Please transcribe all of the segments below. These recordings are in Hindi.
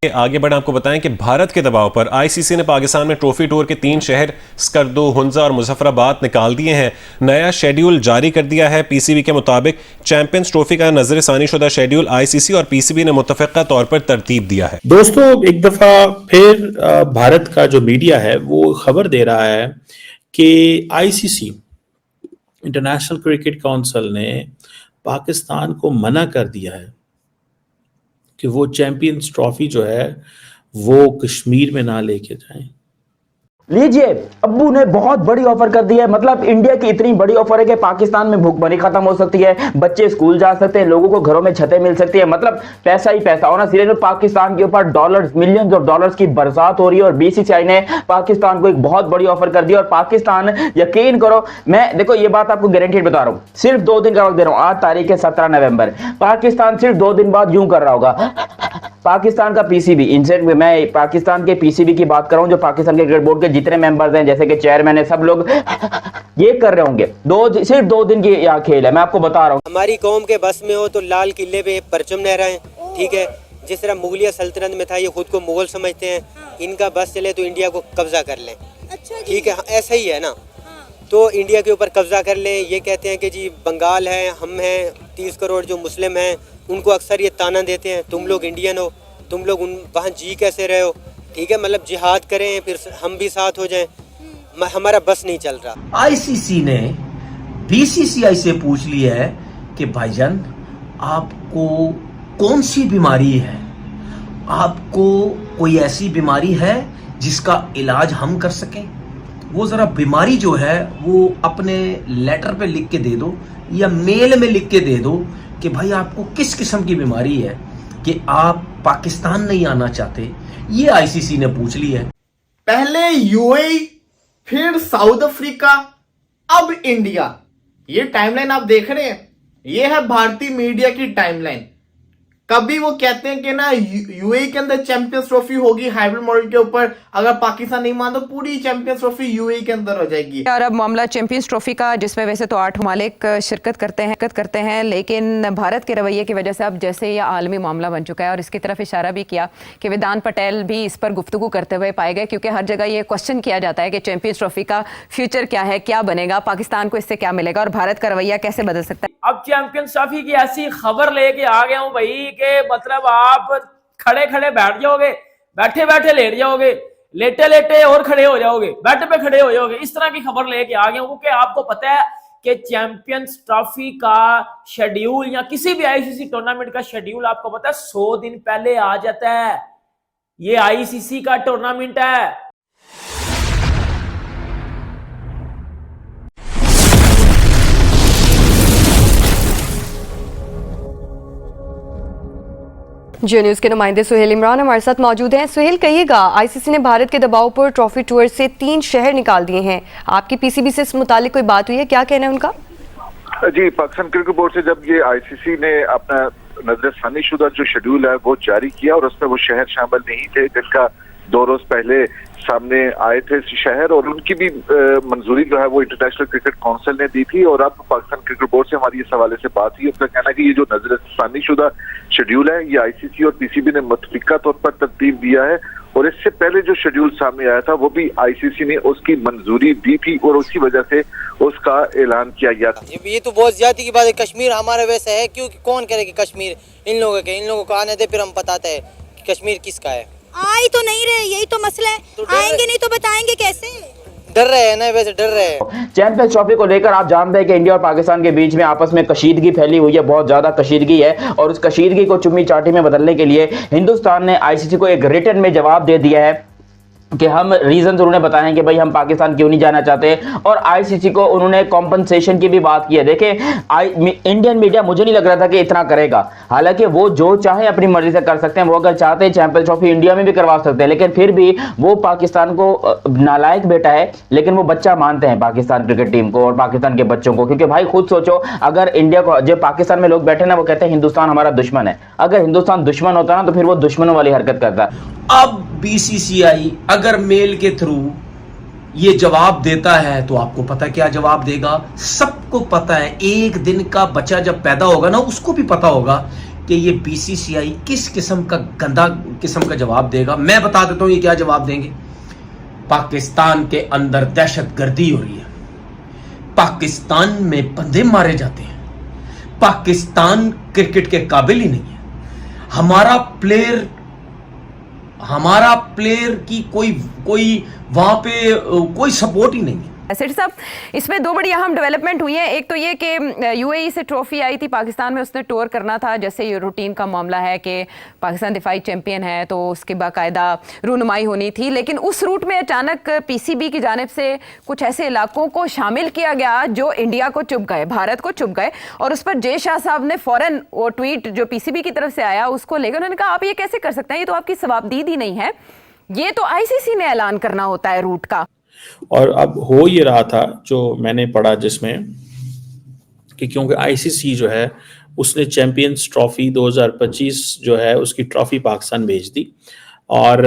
आगे बढ़े आपको बताएं कि भारत के दबाव पर आईसीसी ने पाकिस्तान में ट्रॉफी टूर के 3 शहर स्कर्दू, हुंजा और मुजफ्फराबाद निकाल दिए हैं। नया शेड्यूल जारी कर दिया है। पीसीबी के मुताबिक चैंपियंस ट्रॉफी का नजरसानी शुदा शेड्यूल आईसीसी और पीसीबी ने मुतफ़िक़ा तौर पर तरतीब दिया है। दोस्तों, एक दफा फिर भारत का जो मीडिया है वो खबर दे रहा है कि आईसीसी इंटरनेशनल क्रिकेट काउंसिल ने पाकिस्तान को मना कर दिया है कि वो चैंपियंस ट्रॉफी जो है वो कश्मीर में ना लेके जाएं। लीजिए, अब्बू ने बहुत बड़ी ऑफर कर दी है। मतलब इंडिया की इतनी बड़ी ऑफर है कि पाकिस्तान में भूखमरी खत्म हो सकती है, बच्चे स्कूल जा सकते हैं, लोगों को घरों में छतें मिल सकती है। मतलब पैसा ही पैसा होना। सीरियस में पाकिस्तान के ऊपर डॉलर्स, मिलियंस ऑफ डॉलर्स की बरसात हो रही है और बीसीसीआई ने पाकिस्तान को एक बहुत बड़ी ऑफर कर दी। और पाकिस्तान, यकीन करो, मैं देखो ये बात आपको गारंटीड बता रहा हूँ, सिर्फ 2 दिन का वक्त दे रहा हूँ। आज तारीख है 17 नवंबर। पाकिस्तान सिर्फ 2 दिन बाद यूं कर रहा होगा। पाकिस्तान का पीसीबी, इनसेट मैं पाकिस्तान के पीसीबी की बात कर रहा हूं, जो पाकिस्तान के क्रिकेट बोर्ड के जितने मेंबर्स हैं, जैसे कि चेयरमैन है, सब लोग ये कर रहे होंगे। सिर्फ 2 दिन की यहाँ खेल है, मैं आपको बता रहा हूँ। हमारी कौम के बस में हो तो लाल किले पे परचम लहराएं, ठीक है। जिस तरह मुगलिया सल्तनत में था, ये खुद को मुगल समझते हैं, इनका बस चले तो इंडिया को कब्जा कर लें, ठीक है। ऐसा ही है ना, तो इंडिया के ऊपर कब्जा कर लें। ये कहते हैं कि जी बंगाल है, हम हैं 30 करोड़ जो मुस्लिम हैं, उनको अक्सर ये ताना देते हैं, तुम लोग इंडियन हो, तुम लोग वहाँ जी कैसे रहे हो, ठीक है। मतलब जिहाद करें फिर हम भी साथ हो जाएं, हमारा बस नहीं चल रहा। आईसीसी ने बीसीसीआई से पूछ लिया है कि भाईजान आपको कौन सी बीमारी है, आपको कोई ऐसी बीमारी है जिसका इलाज हम कर सकें। वो जरा बीमारी जो है वो अपने लेटर पे लिख के दे दो या मेल में लिख के दे दो कि भाई आपको किस किस्म की बीमारी है कि आप पाकिस्तान नहीं आना चाहते। ये आईसीसी ने पूछ लिया है। पहले यूएई, फिर साउथ अफ्रीका, अब इंडिया। ये टाइमलाइन आप देख रहे हैं, ये है भारतीय मीडिया की टाइमलाइन। कभी वो कहते हैं कि ना यूएई के अंदर चैंपियंस ट्रॉफी होगी हाइब्रिड मॉडल के ऊपर, अगर पाकिस्तान नहीं मान तो पूरी चैंपियंस ट्रॉफी यूएई के अंदर हो जाएगी। और अब मामला चैंपियंस ट्रॉफी का, जिसमें वैसे तो 8 ममालिक शिरकत करते हैं, लेकिन भारत के रवैये की वजह से अब जैसे यह आलमी मामला बन चुका है। और इसकी तरफ इशारा भी किया कि वेदांत पटेल भी इस पर गुफ्तगू करते हुए पाए गए, क्योंकि हर जगह ये क्वेश्चन किया जाता है कि चैंपियंस ट्रॉफी का फ्यूचर क्या है, क्या बनेगा, पाकिस्तान को इससे क्या मिलेगा और भारत का रवैया कैसे बदल सकता है। अब चैंपियंस ट्रॉफी की ऐसी खबर लेके आ गया हूं भाई कि मतलब आप खड़े खड़े बैठ जाओगे, बैठे बैठे लेट जाओगे, लेटे लेटे और खड़े हो जाओगे, बेड पे खड़े हो जाओगे। इस तरह की खबर लेके आ गया हूं, क्योंकि आपको पता है कि चैंपियंस ट्रॉफी का शेड्यूल या किसी भी आईसीसी टूर्नामेंट का शेड्यूल आपको पता है 100 दिन पहले आ जाता है। ये आईसीसी का टूर्नामेंट है। जियो न्यूज़ के नुमाइंदे सुहेल इमरान हमारे साथ मौजूद हैं। सुहेल, कहिएगा, आईसीसी ने भारत के दबाव पर ट्रॉफी टूर से 3 शहर निकाल दिए हैं। आपकी पीसीबी से इस मुतालिक कोई बात हुई है, क्या कहना है उनका? जी, पाकिस्तान क्रिकेट बोर्ड से जब ये आईसीसी ने अपना नजरसानी शुदा जो शेड्यूल है वो जारी किया और उसमें वो शहर शामिल नहीं थे जिनका 2 रोज पहले सामने आए थे शहर, और उनकी भी मंजूरी जो है वो इंटरनेशनल क्रिकेट काउंसिल ने दी थी। और अब पाकिस्तान क्रिकेट बोर्ड से हमारी इस हवाले से बात हुई, उसका कहना है कि ये जो नजरसानी शुदा शेड्यूल है ये आईसीसी और पीसीबी ने मुतफ़िक़ा तौर पर तरतीब दिया है, और इससे पहले जो शेड्यूल सामने आया था वो भी आईसीसी ने उसकी मंजूरी दी थी और उसी वजह से उसका ऐलान किया गया था। ये तो बहुत ज्यादा की बात है। कश्मीर हमारा वैसा है, क्योंकि कौन करेगा कश्मीर इन लोगों को आने दे, फिर हम बताते हैं कि कश्मीर किसका है। आ ही तो नहीं रहे, यही तो मसला है। तो आएंगे नहीं तो बताएंगे कैसे? डर रहे हैं ना, वैसे डर रहे हैं। चैंपियंस ट्रॉफी को लेकर आप जानते हैं कि इंडिया और पाकिस्तान के बीच में आपस में कशीदगी फैली हुई है, बहुत ज्यादा कशीदगी है। और उस कशीदगी को चुम्मी चाटी में बदलने के लिए हिंदुस्तान ने आईसीसी को एक रिटन में जवाब दे दिया है कि हम रीजन उन्होंने बताए हैं कि भाई हम पाकिस्तान क्यों नहीं जाना चाहते, और आईसीसी को उन्होंने कॉम्पनसेशन की भी बात की है। देखिए, इंडियन मीडिया मुझे नहीं लग रहा था कि इतना करेगा, हालांकि वो जो चाहे अपनी मर्जी से कर सकते हैं, वो अगर चाहते हैं चैंपियंस ट्रॉफी इंडिया में भी करवा सकते हैं, लेकिन फिर भी वो पाकिस्तान को नालायक बेटा है, लेकिन वो बच्चा मानते हैं पाकिस्तान क्रिकेट टीम को और पाकिस्तान के बच्चों को। क्योंकि भाई खुद सोचो, अगर इंडिया को, जो पाकिस्तान में लोग बैठे ना, वो कहते हैं हिंदुस्तान हमारा दुश्मन है। अगर हिंदुस्तान दुश्मन होता ना तो फिर वो दुश्मनों वाली हरकत करता। अब बीसीसीआई अगर मेल के थ्रू ये जवाब देता है तो आपको पता क्या जवाब देगा। सबको पता है, एक दिन का बच्चा जब पैदा होगा ना, उसको भी पता होगा कि ये बीसीसीआई किस किस्म का गंदा किस्म का जवाब देगा। मैं बता देता हूं ये क्या जवाब देंगे। पाकिस्तान के अंदर दहशतगर्दी हो रही है, पाकिस्तान में बंदे मारे जाते हैं, पाकिस्तान क्रिकेट के काबिल ही नहीं है, हमारा प्लेयर की कोई वहां पे कोई सपोर्ट ही नहीं है। सेठ साहब, इसमें दो बड़ी अहम डेवलपमेंट हुई है। एक तो ये कि यूएई से ट्रॉफी आई थी पाकिस्तान में, उसने टूर करना था, जैसे ये रूटीन का मामला है कि पाकिस्तान दिफाई चैंपियन है तो उसकी बाकायदा रूनुमाई होनी थी, लेकिन उस रूट में अचानक पीसीबी की जानिब से कुछ ऐसे इलाकों को शामिल किया गया जो इंडिया को चुभ गए, भारत को चुभ गए, और उस पर जय शाह साहब ने फौरन वो ट्वीट जो पीसीबी की तरफ से आया उसको लेकर उन्होंने कहा आप ये कैसे कर सकते हैं, ये तो आपकी सवाबदीदी नहीं है, ये तो आईसीसी ने ऐलान करना होता है रूट का। और अब हो ये रहा था जो मैंने पढ़ा जिसमें कि क्योंकि आईसीसी जो है उसने चैंपियंस ट्रॉफी 2025 जो है उसकी ट्रॉफी पाकिस्तान भेज दी, और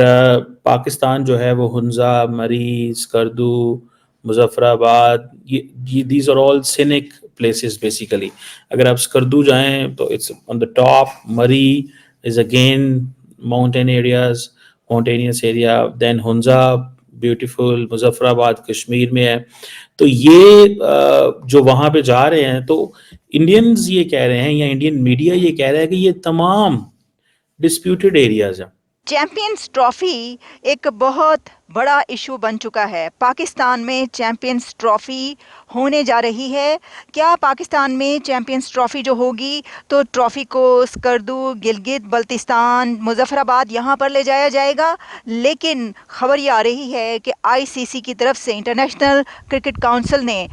पाकिस्तान जो है वो हुंजा, मरी, स्कर्दू, मुजफ्फराबाद, ये these are all scenic places basically. अगर आप स्कर्दू जाएं तो it's on the top, Murree is again mountain areas, mountainous area, then Hunza beautiful, Muzaffarabad Kashmir में है। तो ये जो वहां पे जा रहे हैं तो इंडियंस ये कह रहे हैं या इंडियन मीडिया ये कह रहा है कि ये तमाम डिस्प्यूटेड एरियाज हैं। चैंपियंस ट्रॉफी एक बहुत बड़ा इशू बन चुका है। पाकिस्तान में चैंपियंस ट्रॉफी होने जा रही है। क्या पाकिस्तान में चैंपियंस ट्रॉफी जो होगी तो ट्रॉफी को स्कर्दू, गिलगित बल्तिस्तान, मुजफ्फराबाद यहाँ पर ले जाया जाएगा, लेकिन खबर ये आ रही है कि आईसीसी की तरफ से इंटरनेशनल क्रिकेट काउंसिल ने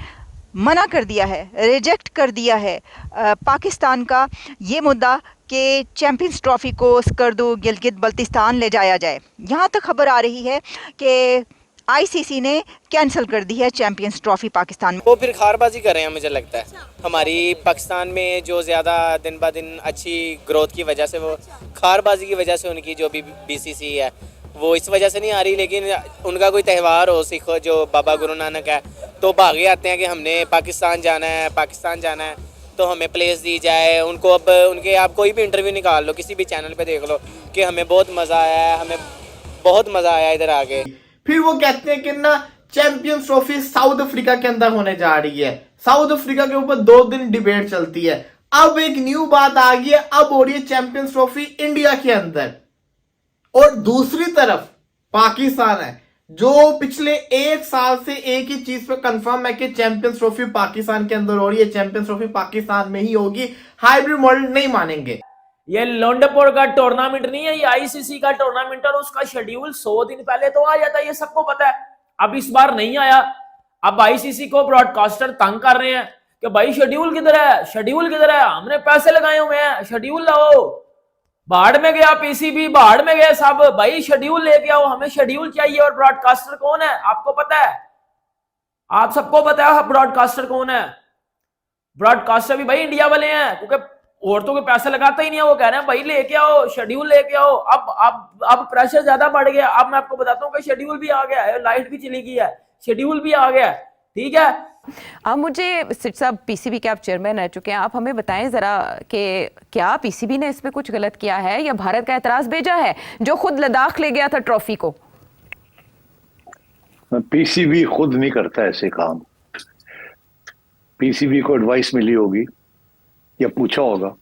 मना कर दिया है, रिजेक्ट कर दिया है पाकिस्तान का ये मुद्दा कि चैंपियंस ट्रॉफी को स्कर्दू, गिलगित बल्तिस्तान ले जाया जाए। यहाँ तक खबर आ रही है कि आईसीसी ने कैंसिल कर दी है चैंपियंस ट्रॉफी पाकिस्तान में। वो फिर खारबाजी कर रहे हैं मुझे लगता है। हमारी पाकिस्तान में जो ज़्यादा दिन ब दिन अच्छी ग्रोथ की वजह से, वो खारबाजी की वजह से उनकी जो भी बीसीसी है वो इस वजह से नहीं आ रही, लेकिन उनका कोई त्यौहार हो, सिख जो बाबा गुरु नानक है, तो भागे आते हैं कि हमने पाकिस्तान जाना है, पाकिस्तान जाना है, तो हमें प्लेस दी जाए उनको। अब उनके आप कोई भी इंटरव्यू निकाल लो, किसी भी चैनल पे देख लो कि हमें बहुत मज़ा आया है, हमें बहुत मज़ा आया इधर आके। फिर वो कहते हैं कि ना चैंपियंस ट्रॉफी साउथ अफ्रीका के अंदर होने जा रही है। साउथ अफ्रीका के ऊपर 2 दिन डिबेट चलती है। अब एक न्यू बात आ गई है, अब हो रही है चैंपियंस ट्रॉफी इंडिया के अंदर। और दूसरी तरफ पाकिस्तान है जो पिछले 1 साल से एक ही चीज पे कंफर्म है कि चैंपियंस ट्रॉफी पाकिस्तान के अंदर हो रही है, चैंपियंस ट्रॉफी पाकिस्तान में ही होगी, हाइब्रिड मॉडल नहीं मानेंगे। ये लोंडपोर का टूर्नामेंट नहीं है, ये आईसीसी का टूर्नामेंट, और उसका शेड्यूल 100 दिन पहले तो आ जाता है, ये सबको पता है। अब इस बार नहीं आया, अब आईसीसी को ब्रॉडकास्टर तंग कर रहे हैं कि भाई शेड्यूल किधर है, शेड्यूल किधर है, हमने पैसे लगाए हुए हैं, शेड्यूल लाओ। बाढ़ में गया पीसीबी, बाढ़ में गए सब, भाई शेड्यूल लेके आओ, हमें शेड्यूल चाहिए। और ब्रॉडकास्टर कौन है आपको पता है, आप सबको पता है ब्रॉडकास्टर कौन है। ब्रॉडकास्टर भी भाई इंडिया वाले हैं, क्योंकि औरतों के पैसे लगाते ही नहीं है, वो कह रहे हैं भाई लेके आओ, शेड्यूल लेके आओ। अब प्रेशर ज्यादा बढ़ गया। अब मैं आपको बताता हूँ कि शेड्यूल भी आ गया है, लाइट भी चली गई है, शेड्यूल भी आ गया है, ठीक है। अब मुझे सिट साहब, पीसीबी के आप चेयरमैन रह चुके हैं, आप हमें बताएं जरा कि क्या पीसीबी ने इसमें कुछ गलत किया है या भारत का एतराज भेजा है जो खुद लद्दाख ले गया था ट्रॉफी को? पीसीबी खुद नहीं करता ऐसे काम। पीसीबी को एडवाइस मिली होगी या पूछा होगा,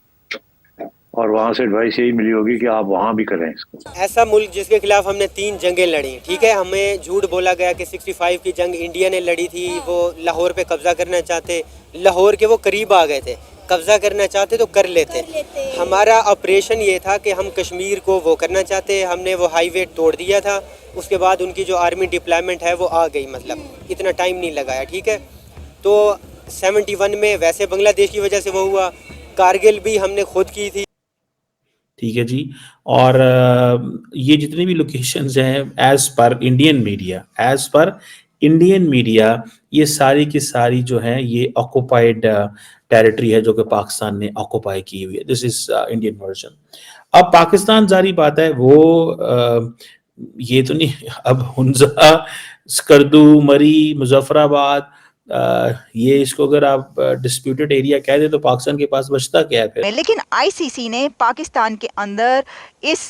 और वहां से एडवाइस यही मिली होगी कि आप वहां भी करें इसको। ऐसा मुल्क जिसके खिलाफ हमने 3 जंगें लड़ी, ठीक है, हमें झूठ बोला गया कि 65 की जंग इंडिया ने लड़ी थी, वो लाहौर पे कब्जा करना चाहते, लाहौर के वो करीब आ गए थे, कब्जा करना चाहते तो कर लेते। हमारा ऑपरेशन ये था कि हम कश्मीर को वो करना चाहते, हमने वो हाईवे तोड़ दिया था, उसके बाद उनकी जो आर्मी डिप्लॉयमेंट है वो आ गई, मतलब इतना टाइम नहीं लगाया, ठीक है। तो 71 में वैसे बांग्लादेश की वजह से वो हुआ, कारगिल भी हमने खुद की थी, ठीक है जी। और ये जितनी भी लोकेशंस हैं एज पर इंडियन मीडिया ये सारी की सारी जो है ये ऑक्युपाइड टेरिटरी है जो कि पाकिस्तान ने ऑक्युपाई की हुई है। This is Indian version. अब पाकिस्तान जारी बात है वो ये तो नहीं, अब हुंजा, स्कर्दू, मरी, मुजफ्फराबाद, ये इसको अगर आप डिस्प्यूटेड एरिया कह दे तो पाकिस्तान के पास बचता क्या है फिर। लेकिन आईसीसी ने पाकिस्तान के अंदर इस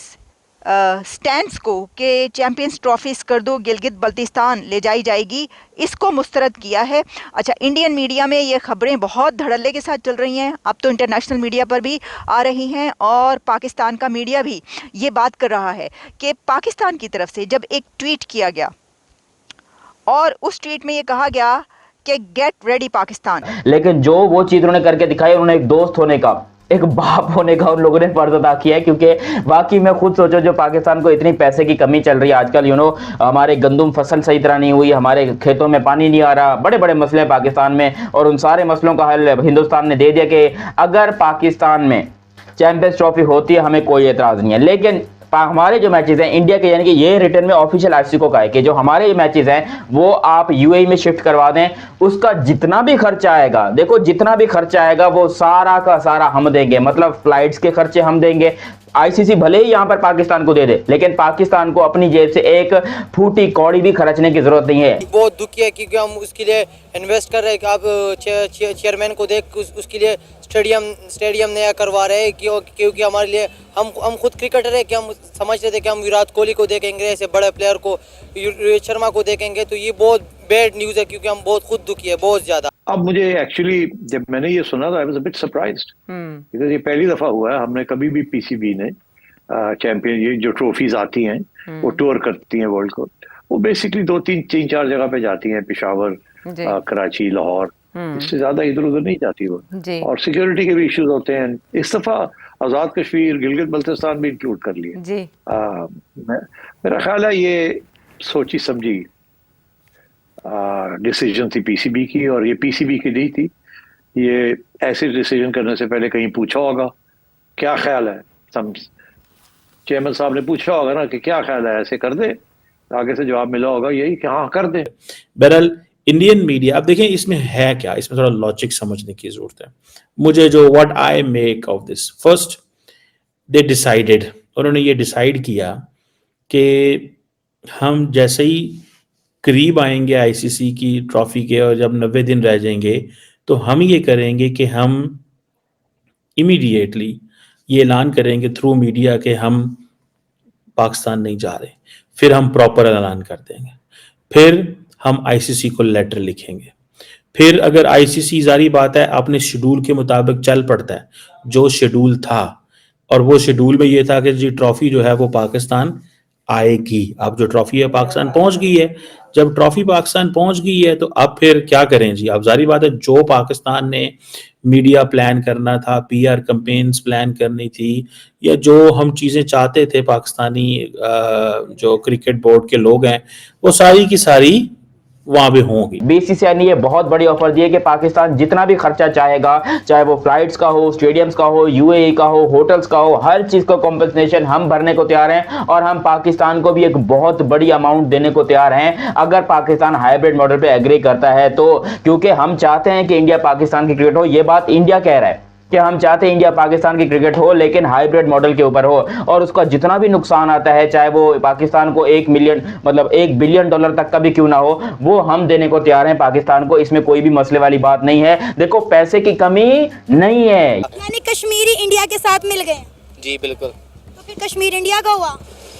स्टैंड्स को कि चैंपियंस ट्रॉफी स्कर्दो गिलगित बल्तिस्तान ले जाई जाएगी, इसको मुस्तरद किया है। अच्छा, इंडियन मीडिया में ये खबरें बहुत धड़ल्ले के साथ चल रही हैं, अब तो इंटरनेशनल मीडिया पर भी आ रही हैं और पाकिस्तान का मीडिया भी ये बात कर रहा है कि पाकिस्तान की तरफ से जब एक ट्वीट किया गया और उस ट्वीट में ये कहा गया कि गेट रेडी पाकिस्तान, लेकिन जो वो चीज उन्होंने करके दिखाई, उन्होंने एक दोस्त होने का, एक बाप होने का उन लोगों ने फर्ज अदा किया है। क्योंकि वाकई में खुद सोचो, जो पाकिस्तान को इतनी पैसे की कमी चल रही है आजकल, हमारे गंदम फसल सही तरह नहीं हुई, हमारे खेतों में पानी नहीं आ रहा, बड़े बड़े मसले हैं पाकिस्तान में, और उन सारे मसलों का हल हिंदुस्तान ने दे दिया कि अगर पाकिस्तान में चैंपियंस ट्रॉफी होती है हमें कोई एतराज नहीं है। लेकिन हमारे जो मैचेस हैं इंडिया के, यानी कि ये रिटर्न में ऑफिशियल आईसीसी को कहा है कि जो हमारे मैचेस हैं वो आप यूएई में शिफ्ट करवा दें, उसका जितना भी खर्चा आएगा, देखो जितना भी खर्चा आएगा वो सारा का सारा हम देंगे, मतलब फ्लाइट्स के खर्चे हम देंगे। आईसीसी भले ही यहाँ पर पाकिस्तान को दे दे, लेकिन पाकिस्तान को अपनी जेब से एक फूटी कौड़ी भी खर्चने की जरूरत नहीं है। बहुत दुखी है क्योंकि हम उसके लिए इन्वेस्ट कर रहे हैं कि आप चेयरमैन को देख उसके लिए स्टेडियम नया करवा रहे हैं, क्योंकि हमारे लिए हम खुद क्रिकेटर है कि हम समझ रहे थे कि हम विराट कोहली को देखेंगे, ऐसे बड़े प्लेयर को, रोहित शर्मा को देखेंगे, तो ये बहुत बैड न्यूज़ है क्योंकि हम बहुत खुद दुखी है, बहुत ज्यादा। अब मुझे एक्चुअली जब मैंने ये सुना था I was a bit surprised, because ये पहली दफा हुआ है, हमने कभी भी पीसीबी ने चैंपियन ये जो ट्रॉफीज आती हैं वो टूर करती हैं वर्ल्ड को, वो बेसिकली 2-3-4 जगह पे जाती हैं, पेशावर, कराची, लाहौर, इससे ज्यादा इधर उधर नहीं जाती वो, और सिक्योरिटी के भी इश्यूज होते हैं। इस दफा आजाद कश्मीर, गिलगित बल्तिस्तान भी इंक्लूड कर लिए। मेरा ख्याल है ये सोची समझी डिसीजन थी पीसीबी की, और ये पीसीबी की नहीं थी, ये ऐसे डिसीजन करने से पहले कहीं पूछा होगा क्या ख्याल है, चेयरमैन साहब ने पूछा होगा ना कि क्या ख्याल है, ऐसे कर दे, आगे से जवाब मिला होगा यही कि हाँ कर दे। बहरहाल इंडियन मीडिया, अब देखें इसमें है क्या, इसमें थोड़ा लॉजिक समझने की जरूरत है। मुझे जो what I make of this, first they decided, उन्होंने ये डिसाइड किया कि हम जैसे ही करीब आएंगे आईसीसी की ट्रॉफी के और जब 90 दिन रह जाएंगे तो हम ये करेंगे कि हम इमीडिएटली ये ऐलान करेंगे थ्रू मीडिया कि हम पाकिस्तान नहीं जा रहे, फिर हम प्रॉपर ऐलान कर देंगे, फिर हम आईसीसी को लेटर लिखेंगे, फिर अगर आईसीसी, जारी बात है अपने शेड्यूल के मुताबिक चल पड़ता है, जो शेड्यूल था, और वो शेड्यूल में ये था कि जी ट्रॉफी जो है वो पाकिस्तान आएगी। अब जो ट्रॉफी है पाकिस्तान पहुंच गई है, जब ट्रॉफी पाकिस्तान पहुंच गई है तो अब फिर क्या करें जी। अब जारी बात है जो पाकिस्तान ने मीडिया प्लान करना था, पीआर कैंपेन्स प्लान करनी थी, या जो हम चीज़ें चाहते थे पाकिस्तानी जो क्रिकेट बोर्ड के लोग हैं, वो सारी की सारी वहां भी होंगी। बीसीसीआई ने ये बहुत बड़ी ऑफर दी है कि पाकिस्तान जितना भी खर्चा चाहेगा, चाहे वो फ्लाइट्स का हो, स्टेडियम्स का हो, यूएई का हो, होटल्स का हो, हर चीज का कॉम्पनसेशन हम भरने को तैयार हैं, और हम पाकिस्तान को भी एक बहुत बड़ी अमाउंट देने को तैयार हैं अगर पाकिस्तान हाइब्रिड मॉडल पे एग्री करता है तो। क्योंकि हम चाहते हैं कि इंडिया पाकिस्तान की क्रिकेट हो, ये बात इंडिया कह रहा है कि हम चाहते हैं इंडिया पाकिस्तान की क्रिकेट हो, लेकिन हाइब्रिड मॉडल के ऊपर हो, और उसका जितना भी नुकसान आता है, चाहे वो पाकिस्तान को $1 बिलियन तक का भी क्यों ना हो, वो हम देने को तैयार हैं पाकिस्तान को। इसमें कोई भी मसले वाली बात नहीं है। देखो पैसे की कमी नहीं है। यानी कश्मीरी इंडिया के साथ मिल गए? जी बिल्कुल। तो फिर कश्मीर इंडिया का हुआ?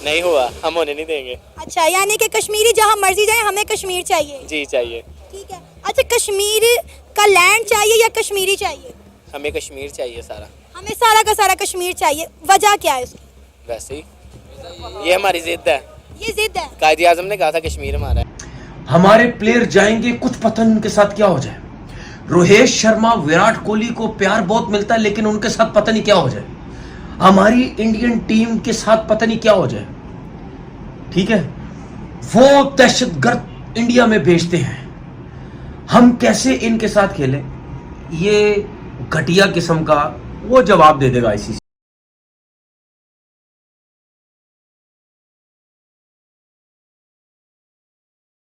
नहीं हुआ, हम होने नहीं देंगे। अच्छा, यानी कि कश्मीरी जहाँ मर्जी जाए, हमें कश्मीर चाहिए? जी चाहिए। ठीक है। अच्छा, कश्मीर का लैंड चाहिए या कश्मीरी चाहिए? हमें कश्मीर चाहिए सारा। हमें सारा का सारा कश्मीर चाहिए। वजह क्या है उसकी? वैसे ही ये हमारी जिद है। ये जिद है? कायदे आजम ने कहा था कश्मीर हमारा है। हमारे प्लेयर जाएंगे, कुछ पता नहीं उनके साथ क्या हो जाए। रोहित शर्मा, विराट कोहली को प्यार बहुत मिलता है, लेकिन उनके साथ पता नहीं क्या हो जाए। हमारी इंडियन टीम के साथ पता नहीं क्या हो जाए। ठीक है, वो दहशतगर्द इंडिया में भेजते हैं, हम कैसे इनके साथ खेलें? ये घटिया किस्म का वो जवाब दे देगा आईसीसी।